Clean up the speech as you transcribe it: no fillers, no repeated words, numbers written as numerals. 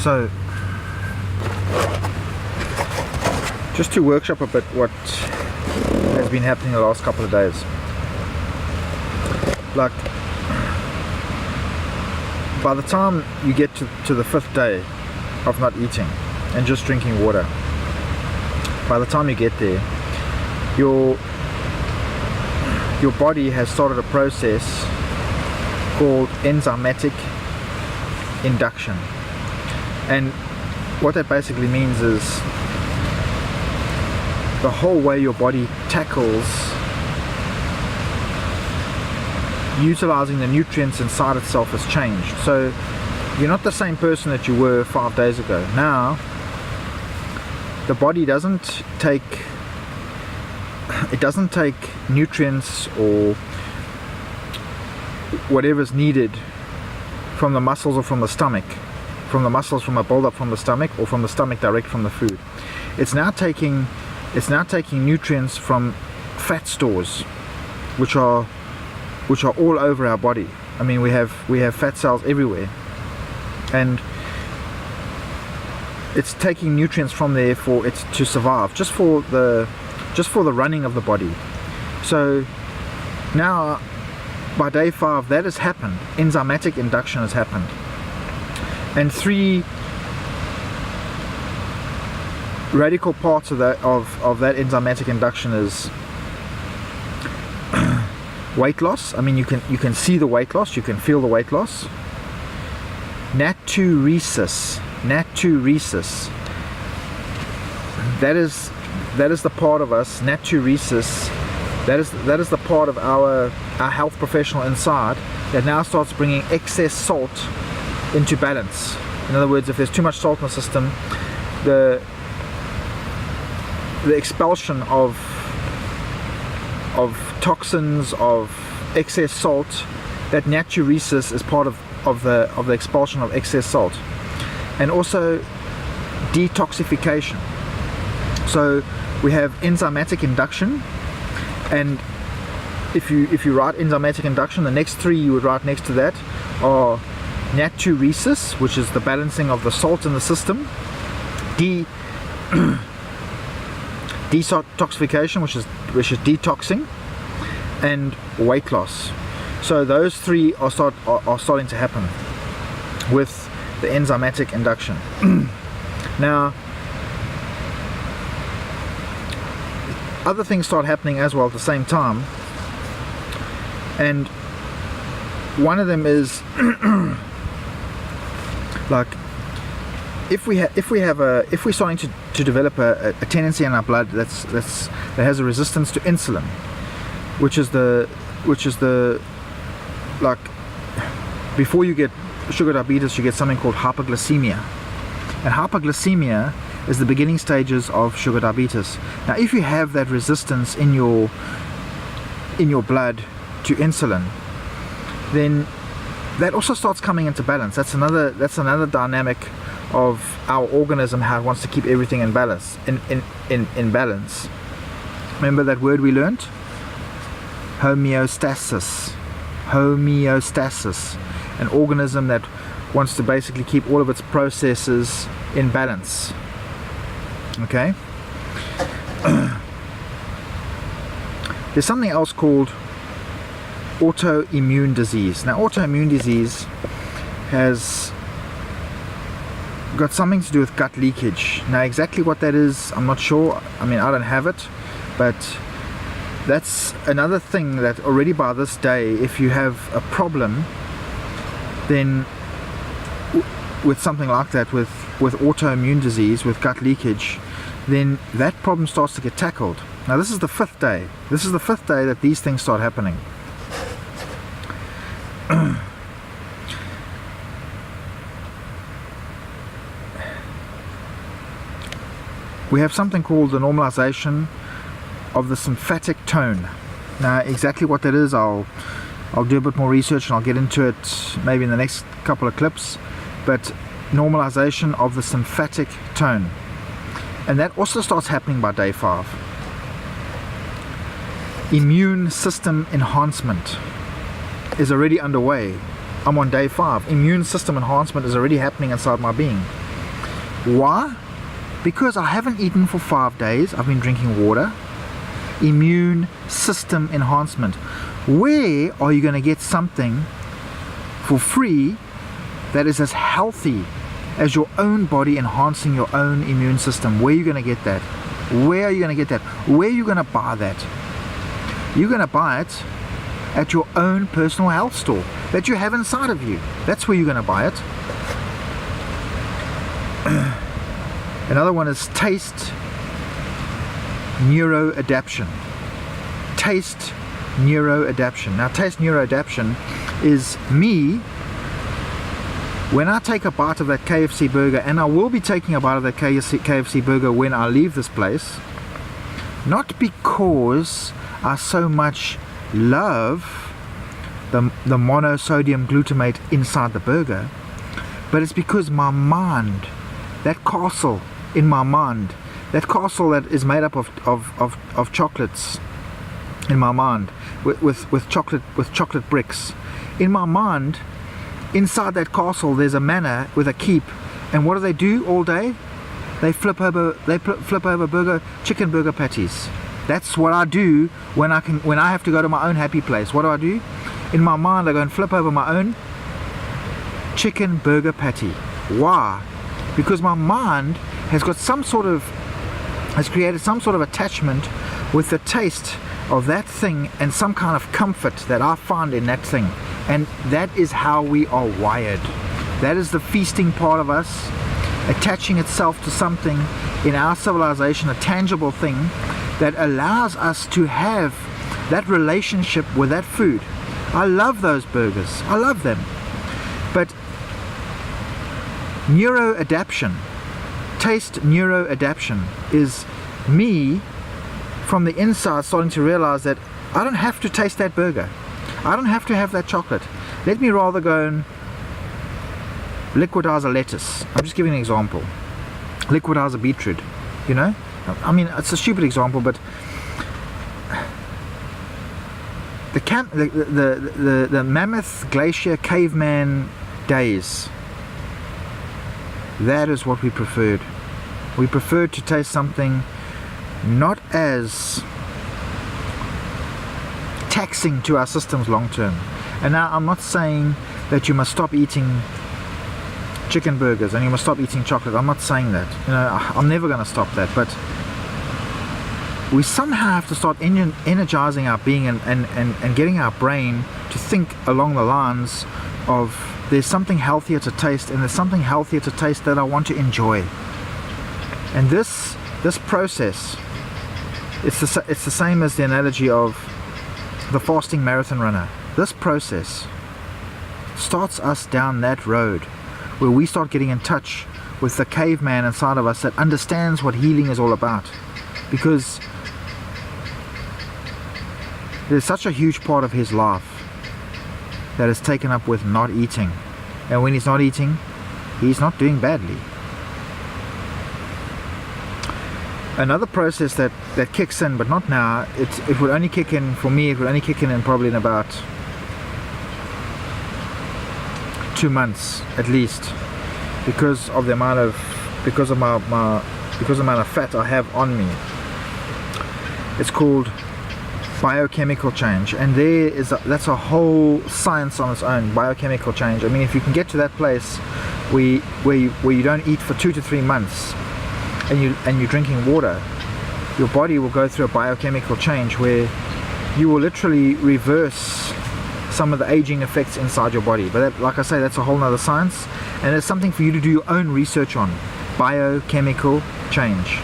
So just to workshop a bit what has been happening the last couple of days. Like, by the time you get to the 5th day of not eating and just drinking water, by the time you get there, your body has started a process called enzymatic induction. And what that basically means is the whole way your body tackles utilizing the nutrients inside itself has changed. So you're not the same person that you were 5 days ago. Now the body doesn't take nutrients or whatever's needed from the muscles or from the stomach, from the muscles from a build-up from the stomach, or from the stomach direct from the food. It's now taking nutrients from fat stores, which are all over our body. I mean, we have fat cells everywhere, and it's taking nutrients from there for it to survive, just for the running of the body. So now by day 5 that has happened. Enzymatic induction has happened, and 3 radical parts of that enzymatic induction is weight loss. I mean, you can see the weight loss, you can feel the weight loss. Nature-sis. That is the part of us. Nature-sis. That is the part of our health professional inside that now starts bringing excess salt into balance. In other words, if there's too much salt in the system, the expulsion of toxins, of excess salt, that nature-sis is part of the expulsion of excess salt. And also detoxification. So we have enzymatic induction, and if you write enzymatic induction, the next 3 you would write next to that are nature-sis, which is the balancing of the salt in the system, detoxification, which is detoxing, and weight loss. So those 3 are starting to happen with the enzymatic induction. Now other things start happening as well at the same time, and one of them is like if we're starting to develop a tendency in our blood that has a resistance to insulin, which is the like, before you get sugar diabetes you get something called hyperglycemia, and hyperglycemia is the beginning stages of sugar diabetes. Now if you have that resistance in your blood to insulin, then that also starts coming into balance. That's another dynamic of our organism, how it wants to keep everything in balance. In balance. Remember that word we learned? Homeostasis. Homeostasis. An organism that wants to basically keep all of its processes in balance. Okay? There's something else called autoimmune disease. Now autoimmune disease has got something to do with gut leakage. Now exactly what that is, I'm not sure. I mean, I don't have it, but that's another thing that already by this day, if you have a problem then with something like that, with autoimmune disease, with gut leakage, then that problem starts to get tackled. Now this is the 5th day. This is the 5th day that these things start happening. We have something called the normalization of the sympathetic tone. Now exactly what that is, I'll do a bit more research and I'll get into it maybe in the next couple of clips. But normalization of the sympathetic tone, and that also starts happening by day 5. Immune system enhancement is already underway. I'm on day 5. Immune system enhancement is already happening inside my being. Why? Because I haven't eaten for 5 days. I've been drinking water. Immune system enhancement. Where are you going to get something for free that is as healthy as your own body enhancing your own immune system? Where are you going to get that? Where are you going to get that? Where are you going to buy that? You're going to buy it at your own personal health store that you have inside of you. That's where you're going to buy it. Another one is taste neuroadaptation. Taste neuroadaptation. Now, taste neuroadaptation is me, when I take a bite of that KFC burger, and I will be taking a bite of that KFC burger when I leave this place, not because I so much love the monosodium glutamate inside the burger, but it's because my mind, that castle in my mind, that castle that is made up of chocolates in my mind, with chocolate bricks in my mind, inside that castle there's a manor with a keep, and what do they do all day? They flip over chicken burger patties. That's what I do when I have to go to my own happy place. What do? In my mind, I go and flip over my own chicken burger patty. Why? Because my mind has created some sort of attachment with the taste of that thing and some kind of comfort that I find in that thing. And that is how we are wired. That is the feasting part of us, attaching itself to something in our civilization, a tangible thing that allows us to have that relationship with that food. I love those burgers. I love them. But neuroadaptation, taste neuroadaptation, is me from the inside starting to realize that I don't have to taste that burger. I don't have to have that chocolate. Let me rather go and liquidize a lettuce. I'm just giving an example. Liquidize a beetroot, you know? I mean, it's a stupid example, but the Mammoth Glacier caveman days, that is what we preferred. We preferred to taste something not as taxing to our systems long term. And now I'm not saying that you must stop eating chicken burgers and you must stop eating chocolate. I'm not saying that. You know, I'm never going to stop that. But we somehow have to start energizing our being and getting our brain to think along the lines of there's something healthier to taste, and there's something healthier to taste that I want to enjoy. And this process, it's the same as the analogy of the fasting marathon runner. This process starts us down that road where we start getting in touch with the caveman inside of us that understands what healing is all about, because there's such a huge part of his life that is taken up with not eating, and when he's not eating, he's not doing badly. Another process that kicks in, but not now, it would only kick in, for me, it would only kick in probably in about 2 months at least, because of the amount of fat I have on me. It's called biochemical change, and that's a whole science on its own. Biochemical change. I mean, if you can get to that place where you don't eat for 2 to 3 months, and you're drinking water, your body will go through a biochemical change where you will literally reverse some of the aging effects inside your body. But that, like I say, that's a whole nother science, and it's something for you to do your own research on. Biochemical change.